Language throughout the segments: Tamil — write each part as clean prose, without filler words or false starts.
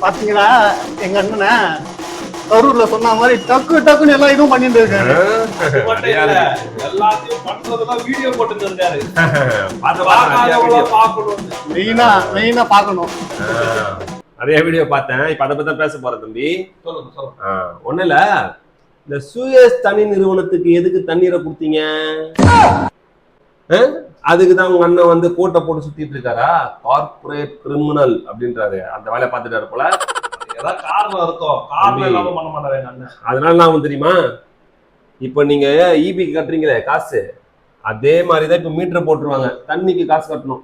பாத்தீங்களா எங்க அண்ணனை கரூர்ல சொன்ன மாதிரி டக்குன்னு எல்லாம் இதுவும் பண்ணிட்டு இருக்காரு. எல்லாத்தையும் பண்றதெல்லாம் வீடியோ போட்டு இருக்காரு. மெயினா பாக்கணும். நிறைய வீடியோ பார்த்தேன். இப்ப அதை பத்தி பேச போறேன் தம்பி. சொல்லுங்க. ஒண்ணு இல்ல, இந்த சூயஸ் தனி நிறுவனத்துக்கு எதுக்கு தண்ணீரை கொடுத்தீங்க? அதுக்குதான் உங்க அண்ணன் வந்து கோட்டை போட்டு சுத்திட்டு இருக்காரா? கார்பரேட் கிரிமினல் அப்படின்றாரு. அந்த வேலையை பார்த்துட்டாரு போல. ஏதாவது காரணம் இருக்கும், காரணம் இல்லாம பண்ண மாட்டாரு எங்க அண்ணன். அதனால நான் தெரியுமா, இப்ப நீங்க ஈபி கட்டுறீங்களே காசு, அதே மாதிரிதான் இப்ப மீட்டர் போட்டுருவாங்க. தண்ணிக்கு காசு கட்டணும்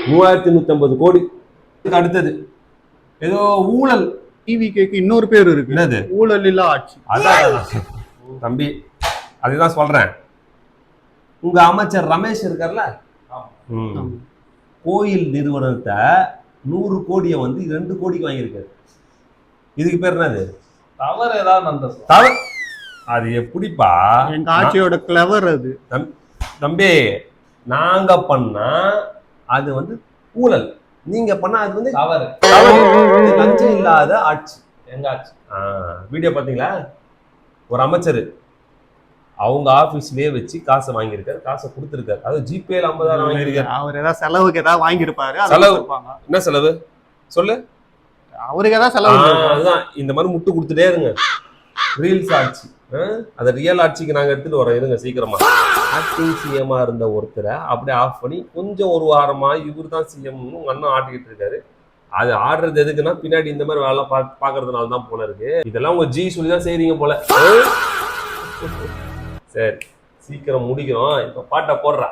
3150 கோடி. அடுத்தது ஏதோ ஊழல். டிவிக்கு இன்னொரு பேர் இருக்கு. என்னது? ஊழல் இல்ல ஆட்சி. அதான் தம்பி, அதுதான் சொல்றேன். உங்க அமைச்சர் ரமேஷ் இருக்கார்ல, கோயில் நிறுவனத்தை 100 கோடியை வந்து 2 கோடிக்கு வாங்கியிருக்காரு. இதுக்கு பேர் என்னது? தவறு ஏதாவது நடந்தது. தவறு அது எப்படிப்பா? எங்க ஆட்சியோட கிளவர் அது. தம்பி, நாங்க பண்ணா அது வந்து ஊழல், நீங்க பண்ணா அது வந்து தவறு. லஞ்சம் இல்லாத ஆட்சி எங்க ஆட்சி. வீடியோ பாத்தீங்களா? ஒரு அமைச்சர் அவங்க ஆபீஸ்லயே வச்சு காசை வாங்கியிருக்காரு, காசை கொடுத்திருக்காரு. அது ஜிபேல 50,000 வாங்கியிருக்காரு. அவர் ஏதாவது செலவுக்கு ஏதாவது வாங்கியிருப்பாரு. செலவு என்ன செலவு சொல்லு? அவருக்கு ஏதாவது செலவு. அதுதான் இந்த மாதிரி முட்டு கொடுத்துட்டே இருங்க. ரீல்ஸ் ஆட்சி, அதை ரியல் ஆட்சிக்கு நாங்க எடுத்துட்டு வரோம். இருங்க சீக்கிரமா. ஆக்டிங் சிஎம்மா இருந்த ஒருத்தரை அப்படியே ஆஃப் பண்ணி கொஞ்சம் ஒரு வாரமா இவர் தான் சிஎம்னு உங்க அண்ணன் ஆட்டிக்கிட்டு இருக்காரு. அது ஆடுறது எதுக்குன்னா பின்னாடி இந்த மாதிரி வேலை பாக்குறதுனால தான் போல இருக்கு. இதெல்லாம் உங்க ஜி சொல்லிதான் செய்றீங்க போல. சரி, சீக்கிரம் முடிக்கிறோம். இப்ப பாட்டை போடுறா.